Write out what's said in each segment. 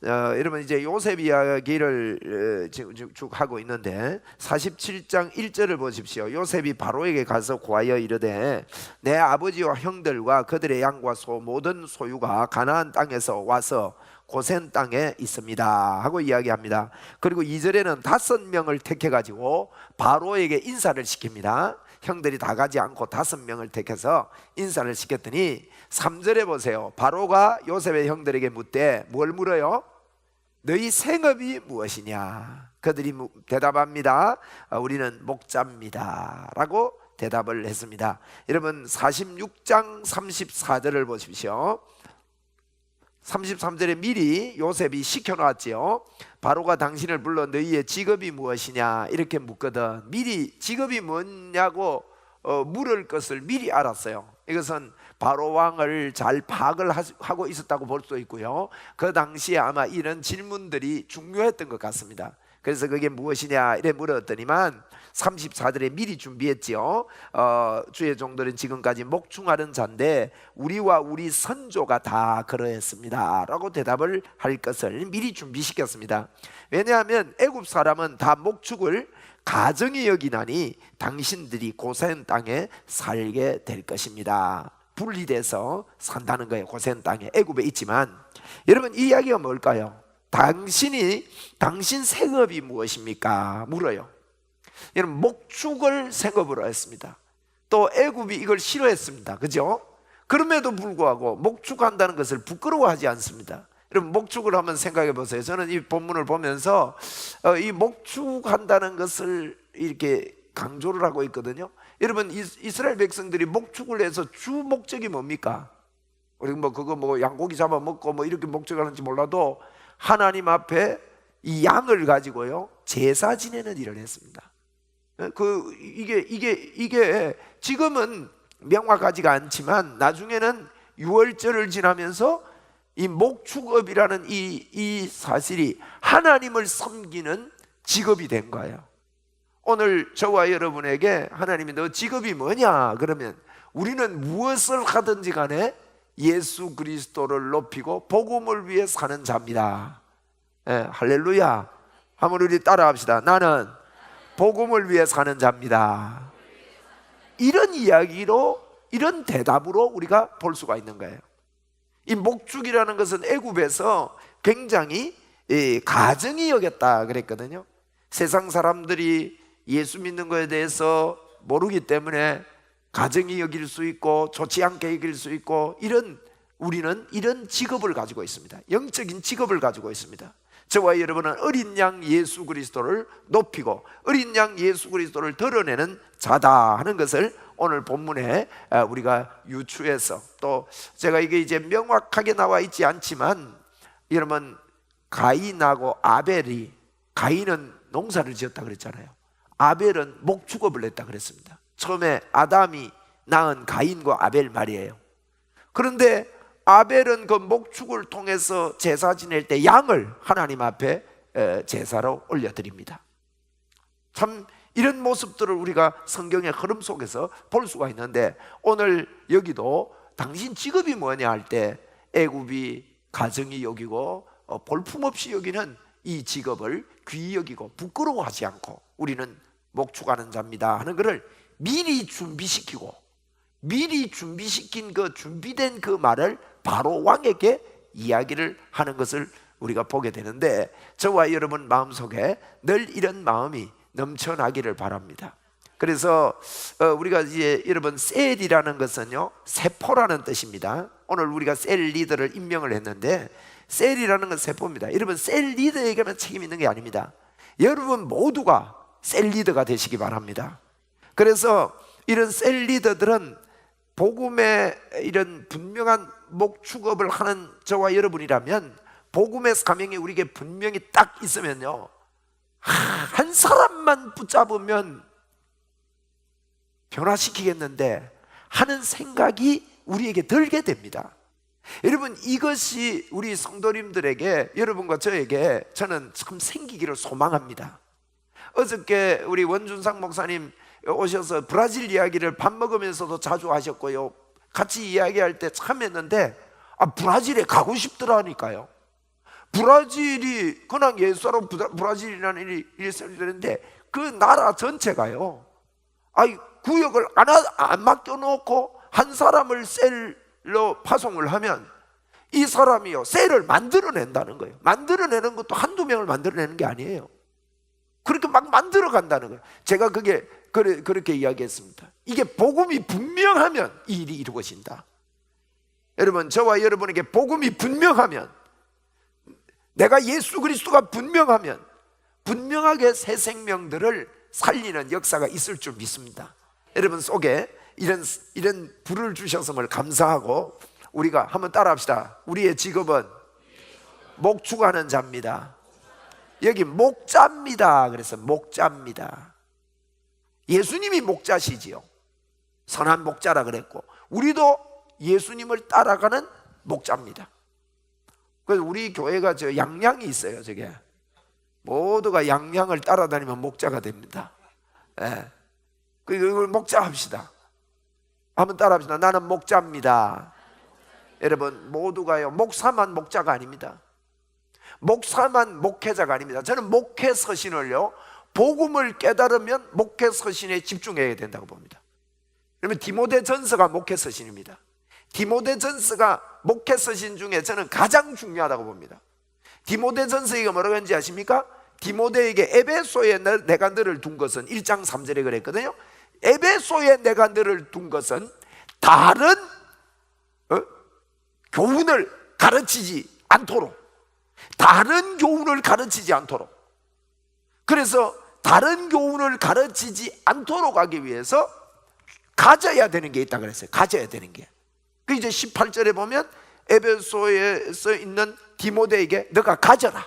여러분 이제 요셉 이야기를 지금 쭉 하고 있는데 47장 1절을 보십시오. 요셉이 바로에게 가서 구하여 이르되 내 아버지와 형들과 그들의 양과 소 모든 소유가 가나안 땅에서 와서 고센 땅에 있습니다 하고 이야기합니다. 그리고 2절에는 5명을 택해 가지고 바로에게 인사를 시킵니다. 형들이 다 가지 않고 5명을 택해서 인사를 시켰더니 3절에 보세요. 바로가 요셉의 형들에게 묻되 뭘 물어요? 너희 생업이 무엇이냐? 그들이 대답합니다. 우리는 목자입니다 라고 대답을 했습니다. 여러분 46장 34절을 보십시오. 33절에 미리 요셉이 시켜놨지요. 바로가 당신을 불러 너희의 직업이 무엇이냐 이렇게 묻거든. 미리 직업이 뭐냐고 물을 것을 미리 알았어요. 이것은 바로 왕을 잘 파악을 하고 있었다고 볼 수 있고요. 그 당시에 아마 이런 질문들이 중요했던 것 같습니다. 그래서 그게 무엇이냐 이래 물었더니만 34절에 미리 준비했지요. 주의 종들은 지금까지 목충하는 자인데 우리와 우리 선조가 다 그러했습니다 라고 대답을 할 것을 미리 준비시켰습니다. 왜냐하면 애굽 사람은 다 목축을 가정이 여기나니 당신들이 고센 땅에 살게 될 것입니다. 분리돼서 산다는 거예요. 고센 땅에 애굽에 있지만 여러분 이 이야기가 뭘까요? 당신 생업이 무엇입니까? 물어요. 여러분 목축을 생업으로 했습니다. 또 애굽이 이걸 싫어했습니다. 그죠? 그럼에도 불구하고 목축한다는 것을 부끄러워하지 않습니다. 여러분 목축을 한번 생각해 보세요. 저는 이 본문을 보면서 이 목축한다는 것을 이렇게 강조를 하고 있거든요. 여러분 이스라엘 백성들이 목축을 해서 주 목적이 뭡니까? 우리 그거 양고기 잡아 먹고 이렇게 목적하는지 몰라도 하나님 앞에 이 양을 가지고요 제사 지내는 일을 했습니다. 이게 지금은 명확하지가 않지만 나중에는 유월절을 지나면서 이 목축업이라는 이 사실이 하나님을 섬기는 직업이 된 거예요. 오늘 저와 여러분에게 하나님이 너 직업이 뭐냐 그러면 우리는 무엇을 하든지 간에 예수 그리스도를 높이고 복음을 위해 사는 자입니다. 할렐루야. 한번 우리 따라합시다. 나는 복음을 위해 사는 자입니다. 이런 이야기로 이런 대답으로 우리가 볼 수가 있는 거예요. 이 목축이라는 것은 애굽에서 굉장히 가정이 여겼다 그랬거든요. 세상 사람들이 예수 믿는 것에 대해서 모르기 때문에 가정이 여길 수 있고 좋지 않게 여길 수 있고 우리는 이런 직업을 가지고 있습니다. 영적인 직업을 가지고 있습니다. 저와 여러분은 어린 양 예수 그리스도를 높이고 어린 양 예수 그리스도를 드러내는 자다 하는 것을 오늘 본문에 우리가 유추해서 또 제가 이게 이제 명확하게 나와 있지 않지만 여러분 가인하고 아벨이 가인은 농사를 지었다 그랬잖아요. 아벨은 목축업을 했다 그랬습니다. 처음에 아담이 낳은 가인과 아벨 말이에요. 그런데 아벨은 그 목축을 통해서 제사 지낼 때 양을 하나님 앞에 제사로 올려드립니다. 참 이런 모습들을 우리가 성경의 흐름 속에서 볼 수가 있는데 오늘 여기도 당신 직업이 뭐냐 할 때 애굽이 가정이 여기고 볼품없이 여기는 이 직업을 귀히 여기고 부끄러워하지 않고 우리는 목축하는 자입니다 하는 것을 미리 준비시키고 미리 준비시킨 그 준비된 그 말을 바로 왕에게 이야기를 하는 것을 우리가 보게 되는데 저와 여러분 마음속에 늘 이런 마음이 넘쳐나기를 바랍니다. 그래서 우리가 이제 여러분 셀이라는 것은요 세포라는 뜻입니다. 오늘 우리가 셀 리더를 임명을 했는데 셀이라는 건 세포입니다. 여러분 셀 리더에게만 책임 있는 게 아닙니다. 여러분 모두가 셀 리더가 되시기 바랍니다. 그래서 이런 셀 리더들은 복음의 이런 분명한 목축업을 하는 저와 여러분이라면 복음의 사명이 우리에게 분명히 딱 있으면요 한 사람만 붙잡으면 변화시키겠는데 하는 생각이 우리에게 들게 됩니다. 여러분 이것이 우리 성도님들에게 여러분과 저에게 저는 참 생기기를 소망합니다. 어저께 우리 원준상 목사님 오셔서 브라질 이야기를 밥 먹으면서도 자주 하셨고요 같이 이야기할 때 참 했는데 브라질에 가고 싶더라니까요. 브라질이 그냥 예수로 브라질이라는 일이 있어야 되는데 그 나라 전체가요, 구역을 안 맡겨놓고 한 사람을 셀로 파송을 하면 이 사람이요 셀을 만들어낸다는 거예요. 만들어내는 것도 한두 명을 만들어내는 게 아니에요. 그렇게 막 만들어 간다는 거예요. 제가 그렇게 이야기했습니다. 이게 복음이 분명하면 이 일이 이루어진다. 여러분, 저와 여러분에게 복음이 분명하면, 내가 예수 그리스도가 분명하면 분명하게 새 생명들을 살리는 역사가 있을 줄 믿습니다. 여러분 속에 이런 불을 주셨음을 감사하고 우리가 한번 따라합시다. 우리의 직업은 목축하는 자입니다. 여기 목자입니다. 그래서 목자입니다. 예수님이 목자시지요. 선한 목자라 그랬고 우리도 예수님을 따라가는 목자입니다. 그래서 우리 교회가 양양이 있어요. 저게 모두가 양양을 따라다니면 목자가 됩니다. 예. 이걸 목자 합시다. 한번 따라합시다. 나는 목자입니다. 여러분 모두가요 목사만 목자가 아닙니다. 목사만 목회자가 아닙니다. 저는 목회 서신을요 복음을 깨달으면 목회 서신에 집중해야 된다고 봅니다. 그러면 디모데 전서가 목회 서신입니다. 디모데 전서가 목회 서신 중에 저는 가장 중요하다고 봅니다. 디모데 전서가 뭐라고 하는지 아십니까? 디모데에게 에베소에 내가 너를 둔 것은 1장 3절에 그랬거든요. 에베소에 내가 너를 둔 것은 다른 교훈을 가르치지 않도록, 다른 교훈을 가르치지 않도록, 그래서 다른 교훈을 가르치지 않도록 하기 위해서 가져야 되는 게 있다 그랬어요. 가져야 되는 게. 그 이제 18절에 보면 에베소에서 있는 디모데에게 너가 가져라.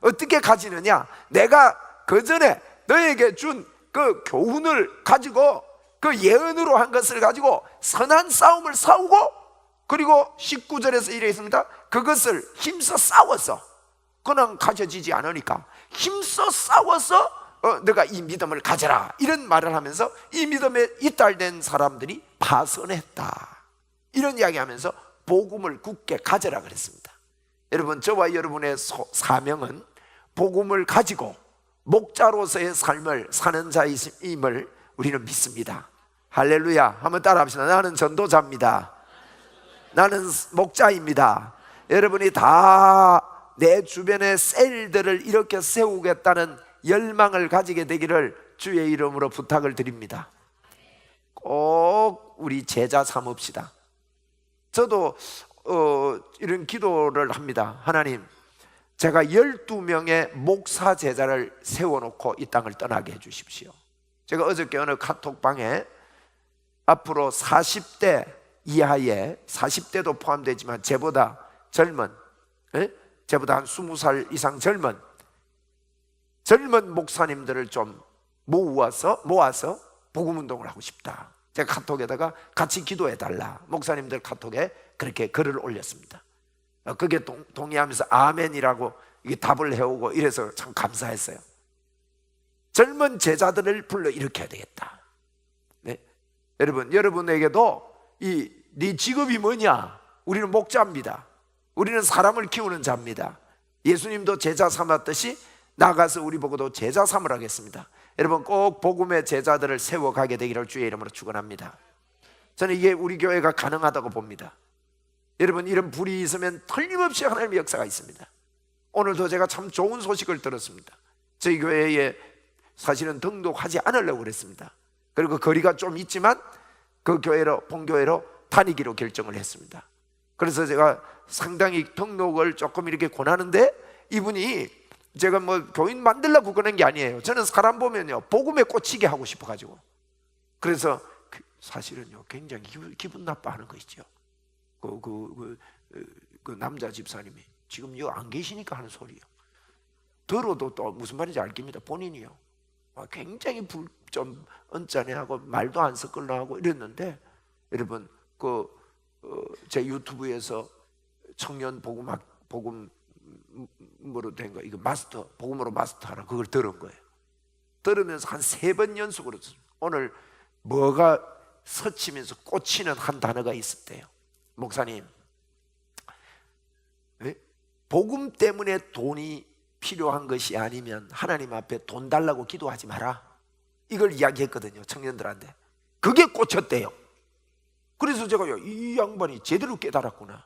어떻게 가지느냐? 내가 그 전에 너에게 준 그 교훈을 가지고, 그 예언으로 한 것을 가지고 선한 싸움을 싸우고, 그리고 19절에서 이래 있습니다. 그것을 힘써 싸워서, 그냥 가져지지 않으니까 힘써 싸워서 너가 이 믿음을 가져라, 이런 말을 하면서 이 믿음에 이탈된 사람들이 파선했다, 이런 이야기하면서 복음을 굳게 가져라 그랬습니다. 여러분, 저와 여러분의 사명은 복음을 가지고 목자로서의 삶을 사는 자임을 우리는 믿습니다. 할렐루야. 한번 따라합시다. 나는 전도자입니다. 나는 목자입니다. 여러분이 다 내 주변의 셀들을 이렇게 세우겠다는 열망을 가지게 되기를 주의 이름으로 부탁을 드립니다. 꼭 우리 제자 삼읍시다. 저도 이런 기도를 합니다. 하나님, 제가 12명의 목사 제자를 세워놓고 이 땅을 떠나게 해주십시오. 제가 어저께 어느 카톡방에 앞으로 40대 이하의, 40대도 포함되지만 제보다 젊은, 제보다 한 20살 이상 젊은 목사님들을 좀 모아서 복음운동을 하고 싶다. 제가 카톡에다가 같이 기도해달라, 목사님들 카톡에 그렇게 글을 올렸습니다. 그게 동의하면서 아멘이라고 이게 답을 해오고 이래서 참 감사했어요. 젊은 제자들을 불러 일으켜야 되겠다. 네? 여러분에게도 네 직업이 뭐냐? 우리는 목자입니다. 우리는 사람을 키우는 자입니다. 예수님도 제자 삼았듯이 나가서 우리 보고도 제자 삼으라 하겠습니다. 여러분 꼭 복음의 제자들을 세워가게 되기를 주의 이름으로 축원합니다. 저는 이게 우리 교회가 가능하다고 봅니다. 여러분, 이런 불이 있으면 틀림없이 하나님의 역사가 있습니다. 오늘도 제가 참 좋은 소식을 들었습니다. 저희 교회에 사실은 등록하지 않으려고 그랬습니다. 그리고 거리가 좀 있지만 그 교회로, 본교회로 다니기로 결정을 했습니다. 그래서 제가 상당히 등록을 조금 이렇게 권하는데, 이분이 제가 뭐 교인 만들려고 그러는 게 아니에요. 저는 사람 보면요 복음에 꽂히게 하고 싶어가지고. 그래서 사실은요 굉장히 기분 나빠하는 거 있죠. 그 남자 집사님이 지금 여기 안 계시니까 하는 소리예요. 들어도 또 무슨 말인지 알깁니다. 본인이요 굉장히 좀 언짢아하고 말도 안 섞으려 하고 이랬는데, 여러분 제 유튜브에서 청년 복음으로 된 거, 이거 복음으로 마스터하라, 그걸 들은 거예요. 들으면서 한 3번 연속으로 오늘 뭐가 스치면서 꽂히는 한 단어가 있었대요. 목사님, 복음 때문에 돈이 필요한 것이 아니면 하나님 앞에 돈 달라고 기도하지 마라, 이걸 이야기했거든요, 청년들한테. 그게 꽂혔대요. 그래서 제가요, 이 양반이 제대로 깨달았구나.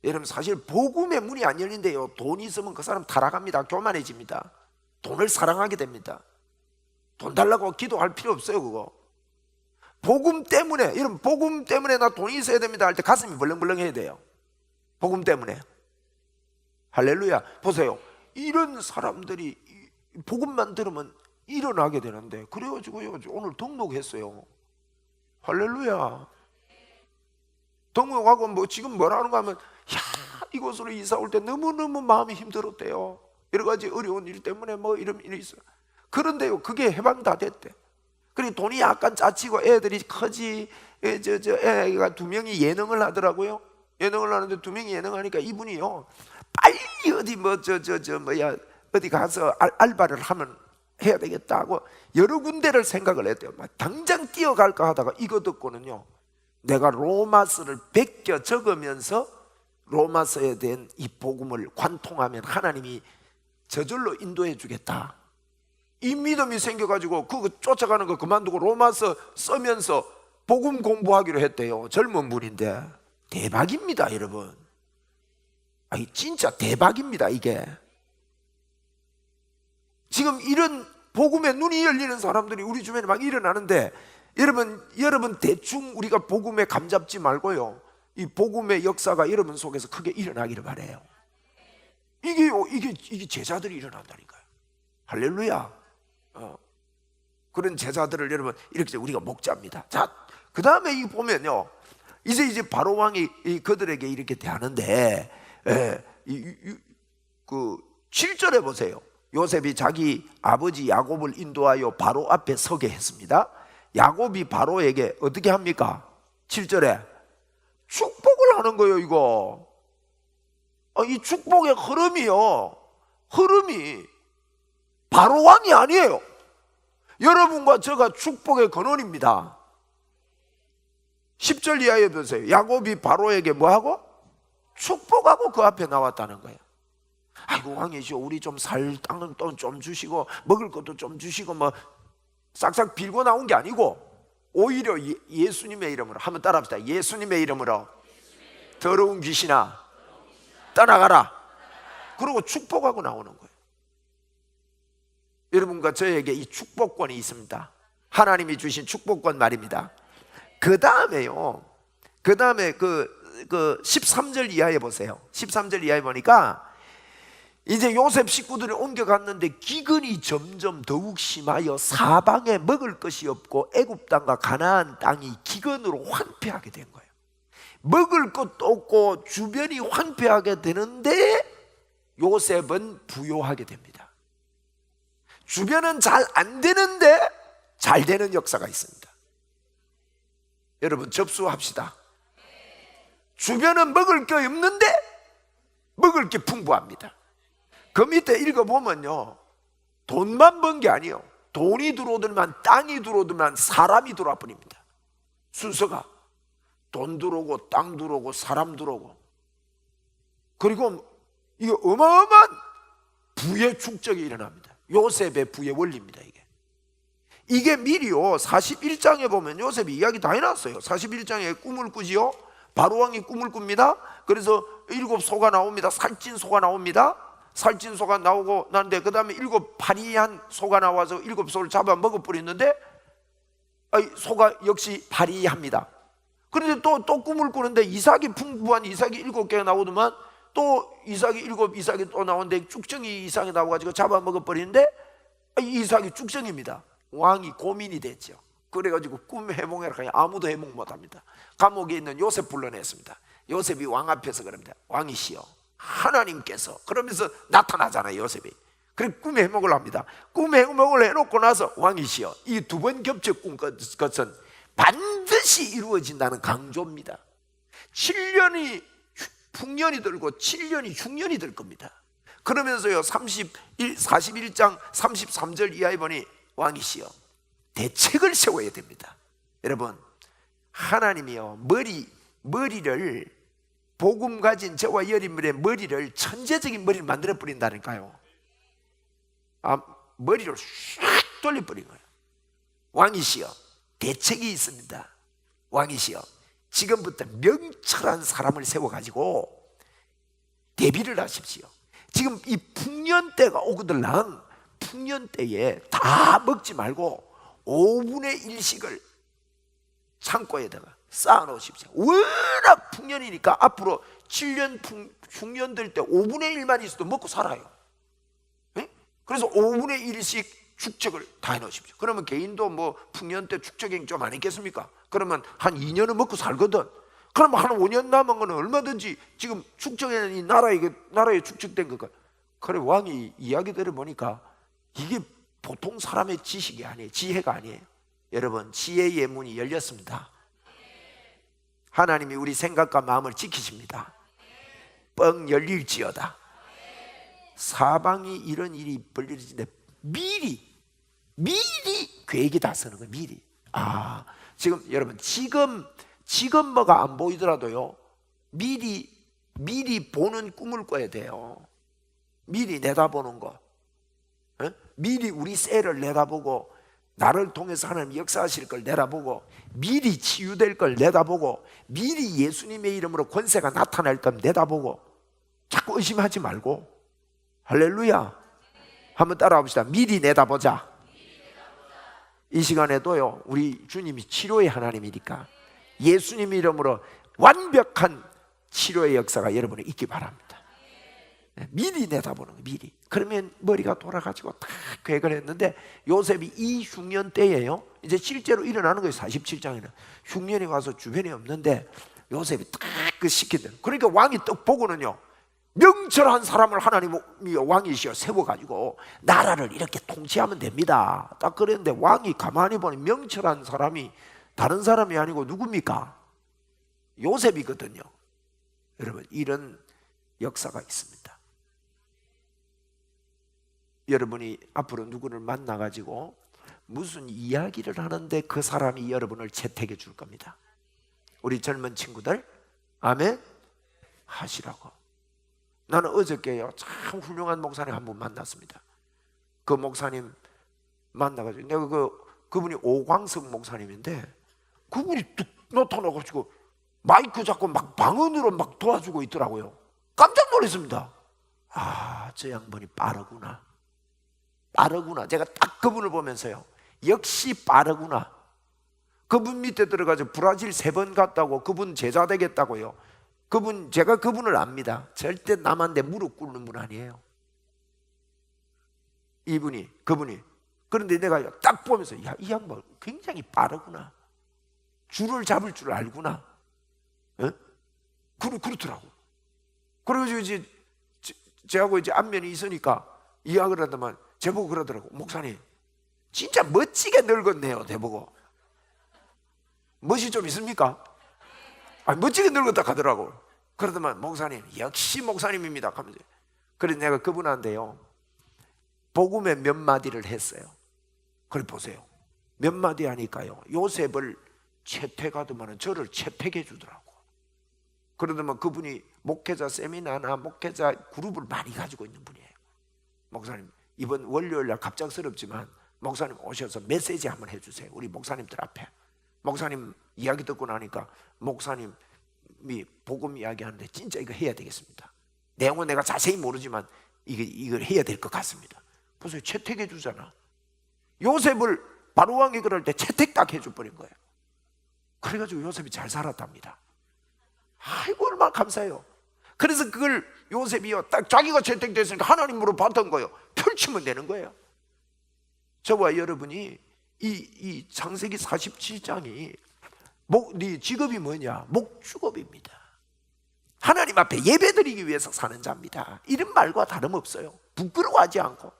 여러분, 사실 복음의 문이 안 열린대요. 돈이 있으면 그 사람 타락합니다. 교만해집니다. 돈을 사랑하게 됩니다. 돈 달라고 기도할 필요 없어요. 그거 복음 때문에, 여러분, 복음 때문에 나 돈이 있어야 됩니다 할 때 가슴이 벌렁벌렁 해야 돼요. 복음 때문에. 할렐루야. 보세요, 이런 사람들이 복음만 들으면 일어나게 되는데, 그래가지고요, 오늘 등록했어요. 할렐루야. 등록하고 뭐 지금 뭐라는 거 하면, 야, 이곳으로 이사 올 때 너무너무 마음이 힘들었대요. 여러 가지 어려운 일 때문에 뭐 이런 일이 있어요. 그런데요, 그게 해방 다 됐대. 그리고 돈이 약간 짜치고 애들이 커지, 애가 2명이 예능을 하더라고요. 예능을 하는데 2명이 예능하니까 이분이요, 빨리 어디 어디 가서 알바를 하면 해야 되겠다고 여러 군데를 생각을 했대요. 막 당장 뛰어갈까 하다가 이거 듣고는요, 내가 로마서를 베껴 적으면서 로마서에 대한 이 복음을 관통하면 하나님이 저절로 인도해 주겠다, 이 믿음이 생겨가지고 그거 쫓아가는 거 그만두고 로마서 쓰면서 복음 공부하기로 했대요. 젊은 분인데. 대박입니다, 여러분. 아니, 진짜 대박입니다, 이게. 지금 이런 복음에 눈이 열리는 사람들이 우리 주변에 막 일어나는데, 여러분 대충 우리가 복음에 감잡지 말고요, 이 복음의 역사가 여러분 속에서 크게 일어나기를 바라요. 이게 제자들이 일어난다니까요. 할렐루야. 그런 제자들을 여러분 이렇게 우리가 목자입니다. 자, 그 다음에 이 보면요, 이제 바로 왕이 그들에게 이렇게 대하는데, 그 7절에 보세요. 요셉이 자기 아버지 야곱을 인도하여 바로 앞에 서게 했습니다. 야곱이 바로에게 어떻게 합니까? 7절에 축복을 하는 거예요. 이거 이 축복의 흐름이 바로 왕이 아니에요. 여러분과 저가 축복의 근원입니다. 10절 이하에 보세요. 야곱이 바로에게 뭐하고? 축복하고 그 앞에 나왔다는 거예요. 아이고, 왕이시오, 우리 좀 살 땅은 좀 주시고 먹을 것도 좀 주시고 뭐 싹싹 빌고 나온 게 아니고, 오히려 예수님의 이름으로, 한번 따라합시다. 예수님의 이름으로 더러운 귀신아 떠나가라. 그리고 축복하고 나오는 거예요. 여러분과 저에게 이 축복권이 있습니다. 하나님이 주신 축복권 말입니다. 그 다음에 그 13절 이하에 보세요. 13절 이하에 보니까 이제 요셉 식구들이 옮겨갔는데 기근이 점점 더욱 심하여 사방에 먹을 것이 없고 애굽 땅과 가나안 땅이 기근으로 황폐하게 된 거예요. 먹을 것도 없고 주변이 황폐하게 되는데 요셉은 부요하게 됩니다. 주변은 잘 안 되는데 잘 되는 역사가 있습니다. 여러분, 접수합시다. 주변은 먹을 게 없는데 먹을 게 풍부합니다. 그 밑에 읽어보면요, 돈만 번 게 아니에요. 돈이 들어오더만 땅이 들어오더만 사람이 들어와 버립니다. 순서가 돈 들어오고 땅 들어오고 사람 들어오고, 그리고 이거 어마어마한 부의 축적이 일어납니다. 요셉의 부의 원리입니다. 이게 미리요 41장에 보면 요셉이 이야기 다 해놨어요. 41장에 꿈을 꾸지요. 바로왕이 꿈을 꿉니다. 그래서 7소가 나옵니다. 살찐 소가 나옵니다. 살찐 소가 나오고 나는데 그 다음에 7 파리한 소가 나와서 7소를 잡아 먹어버렸는데 소가 역시 파리합니다. 그런데 또 꿈을 꾸는데 이삭이 풍부한 이삭이 7개가 나오더만 또 이삭이 또 나오는데 쭉정이 이삭이 나와가지고 잡아 먹어버리는데 이삭이 쭉정입니다. 왕이 고민이 됐죠. 그래가지고 꿈 해몽해라 하니 아무도 해몽 못합니다. 감옥에 있는 요셉 불러냈습니다. 요셉이 왕 앞에서 그럽니다. 왕이시여, 하나님께서, 그러면서 나타나잖아요 요셉이. 그래 꿈 해몽을 합니다. 꿈 해몽을 해놓고 나서 왕이시여, 이 2번 겹쳐 꾼 것은 반드시 이루어진다는 강조입니다. 7년이 풍년이 들고 7년이 흉년이 될 겁니다. 그러면서요 41장 33절 이하에 보니 왕이시여, 대책을 세워야 됩니다. 여러분, 하나님이요 머리를 복음 가진 저와 여러분의 머리를 천재적인 머리를 만들어 버린다니까요. 머리를 싹 돌려버린 거예요. 왕이시여, 대책이 있습니다. 왕이시여, 지금부터 명철한 사람을 세워가지고 대비를 하십시오. 지금 이 풍년 때가 오거들랑 풍년 때에 다 먹지 말고 5분의 1씩을 창고에다가 쌓아 놓으십시오. 워낙 풍년이니까 앞으로 7년 풍년 될 때 5분의 1만 있어도 먹고 살아요. 네? 그래서 5분의 1씩 축적을 다 해놓으십시오. 그러면 개인도 뭐 풍년 때 축적이 좀 안 있겠습니까? 그러면 한 2년은 먹고 살거든. 그러면 한 5년 남은 거는 얼마든지 지금 축적해낸 이 나라에 축적된 거가. 그래, 왕이 이야기 들어보니까 이게 보통 사람의 지식이 아니에요. 지혜가 아니에요. 여러분, 지혜의 문이 열렸습니다. 하나님이 우리 생각과 마음을 지키십니다. 뻥 열릴지어다. 사방이 이런 일이 벌어지는데 미리 계획이 다 서는 거예요. 지금 여러분, 지금 뭐가 안 보이더라도요, 미리 보는 꿈을 꿔야 돼요. 미리 내다보는 거. 미리 우리 셀을 내다보고, 나를 통해서 하나님 역사하실 걸 내다보고, 미리 치유될 걸 내다보고, 미리 예수님의 이름으로 권세가 나타날 걸 내다보고, 자꾸 의심하지 말고. 할렐루야. 한번 따라와 봅시다. 미리 내다보자. 이 시간에도요, 우리 주님이 치료의 하나님이니까 예수님 이름으로 완벽한 치료의 역사가 여러분에 있기 바랍니다. 미리 내다보는 거예요. 미리. 그러면 머리가 돌아가지고 다 계획을 했는데, 요셉이 이 흉년 때예요. 이제 실제로 일어나는 거예요. 47장에는 흉년이 와서 주변에 없는데 요셉이 딱 그 시키는. 그러니까 왕이 딱 보고는요, 명철한 사람을 하나님이 왕이시여 세워가지고 나라를 이렇게 통치하면 됩니다. 딱 그랬는데 왕이 가만히 보니 명철한 사람이 다른 사람이 아니고 누굽니까? 요셉이거든요. 여러분, 이런 역사가 있습니다. 여러분이 앞으로 누구를 만나가지고 무슨 이야기를 하는데 그 사람이 여러분을 채택해 줄 겁니다. 우리 젊은 친구들, 아멘 하시라고. 나는 어저께요, 참 훌륭한 목사님 한 분 만났습니다. 그 목사님 만나가지고 내가 그분이 오광석 목사님인데, 그분이 뚝 나타나가지고 마이크 잡고 막 방언으로 막 도와주고 있더라고요. 깜짝 놀랐습니다. 저 양반이 빠르구나. 제가 딱 그분을 보면서요, 역시 빠르구나. 그분 밑에 들어가서 브라질 3번 갔다고 그분 제자 되겠다고요. 제가 그분을 압니다. 절대 남한테 무릎 꿇는 분 아니에요. 그분이. 그런데 내가 딱 보면서, 이 양반 굉장히 빠르구나. 줄을 잡을 줄 알구나. 그렇더라고. 그래가지고 이제 저하고 이제 안면이 있으니까 이야기를 하다만 저보고 그러더라고. 목사님, 진짜 멋지게 늙었네요. 대보고. 멋이 좀 있습니까? 멋지게 늙었다 하더라고. 그러더만 목사님, 역시 목사님입니다 하면서. 그래서 내가 그분한테요, 복음의 몇 마디를 했어요. 그래 보세요. 몇 마디 하니까요, 요셉을 채택하더만 저를 채택해 주더라고. 그러더만 그분이 목회자 세미나나 목회자 그룹을 많이 가지고 있는 분이에요. 목사님, 이번 월요일날 갑작스럽지만 목사님 오셔서 메시지 한번 해주세요. 우리 목사님들 앞에. 목사님 이야기 듣고 나니까 목사님이 복음 이야기하는데 진짜 이거 해야 되겠습니다. 내용은 내가 자세히 모르지만 이걸 해야 될 것 같습니다. 보세요, 채택해 주잖아. 요셉을 바로왕이 그럴 때 채택 딱 해줘 버린 거예요. 그래가지고 요셉이 잘 살았답니다. 아이고, 얼마나 감사해요. 그래서 그걸 요셉이요, 딱 자기가 채택됐으니까 하나님으로 받은 거예요. 펼치면 되는 거예요. 저와 여러분이 이 창세기 47장이 네 직업이 뭐냐? 목축업입니다. 하나님 앞에 예배드리기 위해서 사는 자입니다. 이런 말과 다름없어요. 부끄러워하지 않고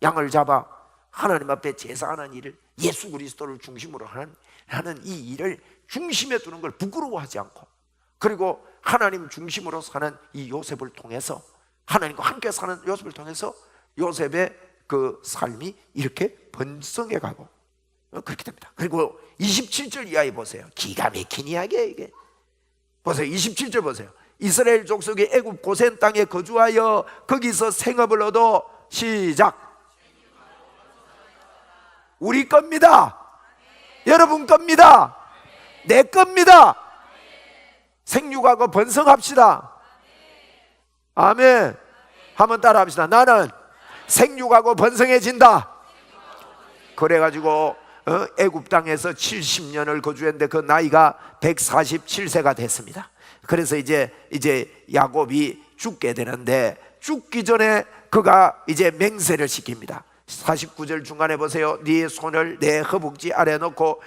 양을 잡아 하나님 앞에 제사하는 일을, 예수 그리스도를 중심으로 하는 이 일을 중심에 두는 걸 부끄러워하지 않고, 그리고 하나님 중심으로 사는 이 요셉을 통해서, 하나님과 함께 사는 요셉을 통해서 요셉의 그 삶이 이렇게 번성해 가고 그렇게 됩니다. 그리고 27절 이하에 보세요. 기가 막힌 이야기예요, 이게. 보세요. 27절 보세요. 이스라엘 족속이 애굽 고센 땅에 거주하여 거기서 생업을 얻어 시작. 우리 겁니다. 여러분 겁니다. 내 겁니다. 생육하고 번성합시다. 아멘. 한번 따라 합시다. 나는 생육하고 번성해진다. 그래가지고 애굽 땅에서 70년을 거주했는데 그 나이가 147세가 됐습니다. 그래서 이제 야곱이 죽게 되는데, 죽기 전에 그가 이제 맹세를 시킵니다. 49절 중간에 보세요. 네 손을 내 허벅지 아래 놓고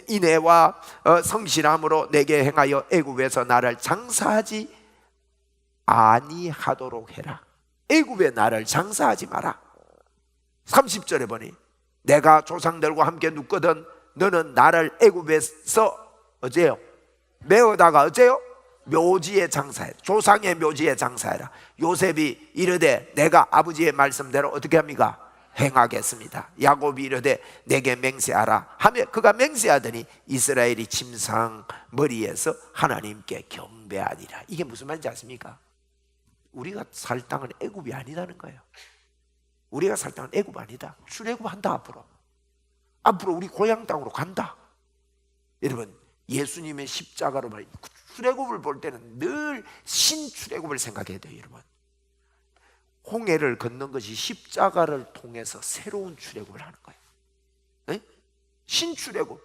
인애와 성실함으로 내게 행하여 애굽에서 나를 장사하지 아니하도록 해라. 애굽에 나를 장사하지 마라. 30절에 보니 내가 조상들과 함께 눕거든 너는 나를 애굽에서 어째요? 메어다가 어째요? 묘지에 장사해. 조상의 묘지에 장사해라. 요셉이 이르되 내가 아버지의 말씀대로 어떻게 합니까? 행하겠습니다. 야곱이 이르되 내게 맹세하라 하며 그가 맹세하더니 이스라엘이 침상 머리에서 하나님께 경배하니라. 이게 무슨 말인지 아십니까? 우리가 살 땅은 애굽이 아니라는 거예요. 우리가 살 땅은 애굽 아니다. 출애굽한다. 앞으로 우리 고향 땅으로 간다. 여러분, 예수님의 십자가로 말이죠. 출애굽을 볼 때는 늘 신출애굽을 생각해야 돼요. 여러분, 홍해를 걷는 것이 십자가를 통해서 새로운 출애굽을 하는 거예요. 네? 신출애굽,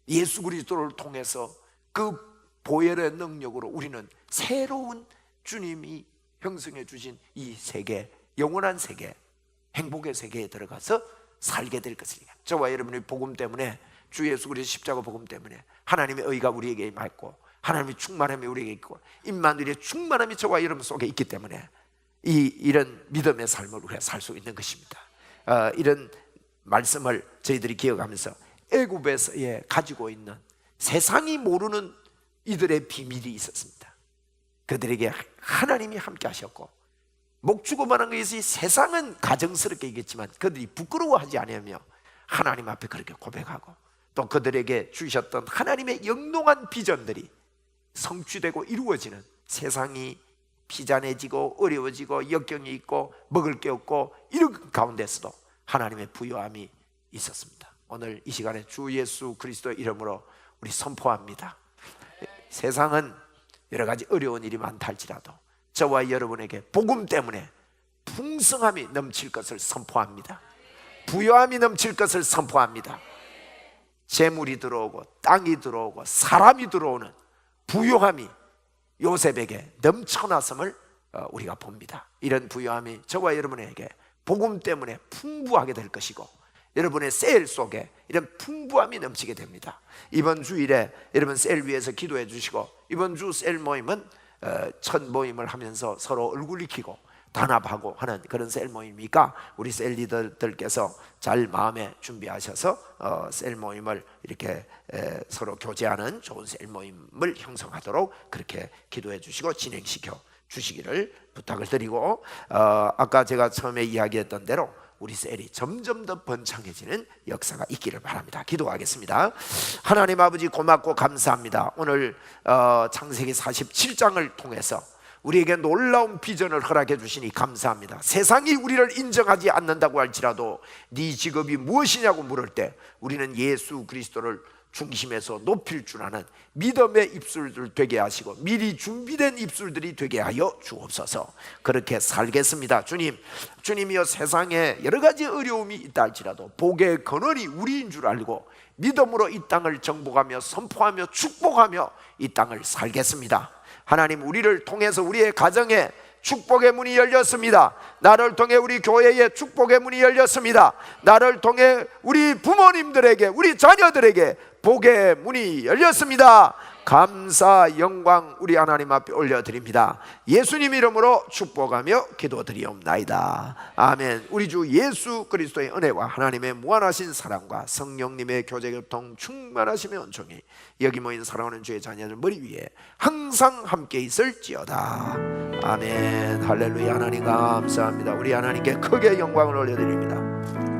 예수 그리스도를 통해서 그 보혈의 능력으로 우리는 새로운 주님이 형성해 주신 이 세계, 영원한 세계, 행복의 세계에 들어가서 살게 될 것이니까. 저와 여러분의 복음 때문에, 주 예수 그리스도 십자가 복음 때문에 하나님의 의가 우리에게 임했고 하나님의 충만함이 우리에게 있고 임마누엘의 충만함이 저와 여러분 속에 있기 때문에 이런 믿음의 삶을 우리가 살 수 있는 것입니다. 이런 말씀을 저희들이 기억하면서 애굽에서의 가지고 있는 세상이 모르는 이들의 비밀이 있었습니다. 그들에게 하나님이 함께 하셨고, 목주고만한 것이 세상은 가정스럽게 얘기했지만 그들이 부끄러워하지 않으며 하나님 앞에 그렇게 고백하고, 또 그들에게 주셨던 하나님의 영롱한 비전들이 성취되고 이루어지는, 세상이 비잔해지고 어려워지고 역경이 있고 먹을 게 없고 이런 가운데서도 하나님의 부요함이 있었습니다. 오늘 이 시간에 주 예수 그리스도의 이름으로 우리 선포합니다. 세상은 여러 가지 어려운 일이 많다 할지라도 저와 여러분에게 복음 때문에 풍성함이 넘칠 것을 선포합니다. 부요함이 넘칠 것을 선포합니다. 재물이 들어오고 땅이 들어오고 사람이 들어오는 부요함이 요셉에게 넘쳐났음을 우리가 봅니다. 이런 부요함이 저와 여러분에게 복음 때문에 풍부하게 될 것이고, 여러분의 셀 속에 이런 풍부함이 넘치게 됩니다. 이번 주일에 여러분 셀 위에서 기도해 주시고, 이번 주 셀 모임은 첫 모임을 하면서 서로 얼굴 익히고 단합하고 하는 그런 셀 모임이니까 우리 셀 리더들께서 잘 마음에 준비하셔서 셀 모임을 이렇게 서로 교제하는 좋은 셀 모임을 형성하도록 그렇게 기도해 주시고 진행시켜 주시기를 부탁을 드리고, 아까 제가 처음에 이야기했던 대로 우리 셀이 점점 더 번창해지는 역사가 있기를 바랍니다. 기도하겠습니다. 하나님 아버지, 고맙고 감사합니다. 오늘 창세기 47장을 통해서 우리에게 놀라운 비전을 허락해 주시니 감사합니다. 세상이 우리를 인정하지 않는다고 할지라도 네 직업이 무엇이냐고 물을 때 우리는 예수 그리스도를 중심에서 높일 줄 아는 믿음의 입술들 되게 하시고 미리 준비된 입술들이 되게 하여 주옵소서. 그렇게 살겠습니다. 주님이여, 세상에 여러 가지 어려움이 있다 할지라도 복의 근원이 우리인 줄 알고 믿음으로 이 땅을 정복하며 선포하며 축복하며 이 땅을 살겠습니다. 하나님, 우리를 통해서 우리의 가정에 축복의 문이 열렸습니다. 나를 통해 우리 교회에 축복의 문이 열렸습니다. 나를 통해 우리 부모님들에게, 우리 자녀들에게 복의 문이 열렸습니다. 감사 영광 우리 하나님 앞에 올려드립니다. 예수님 이름으로 축복하며 기도드리옵나이다. 아멘. 우리 주 예수 그리스도의 은혜와 하나님의 무한하신 사랑과 성령님의 교제교통 충만하심의 은총이 여기 모인 사랑하는 주의 자녀들 머리 위에 항상 함께 있을지어다. 아멘. 할렐루야. 하나님 감사합니다. 우리 하나님께 크게 영광을 올려드립니다.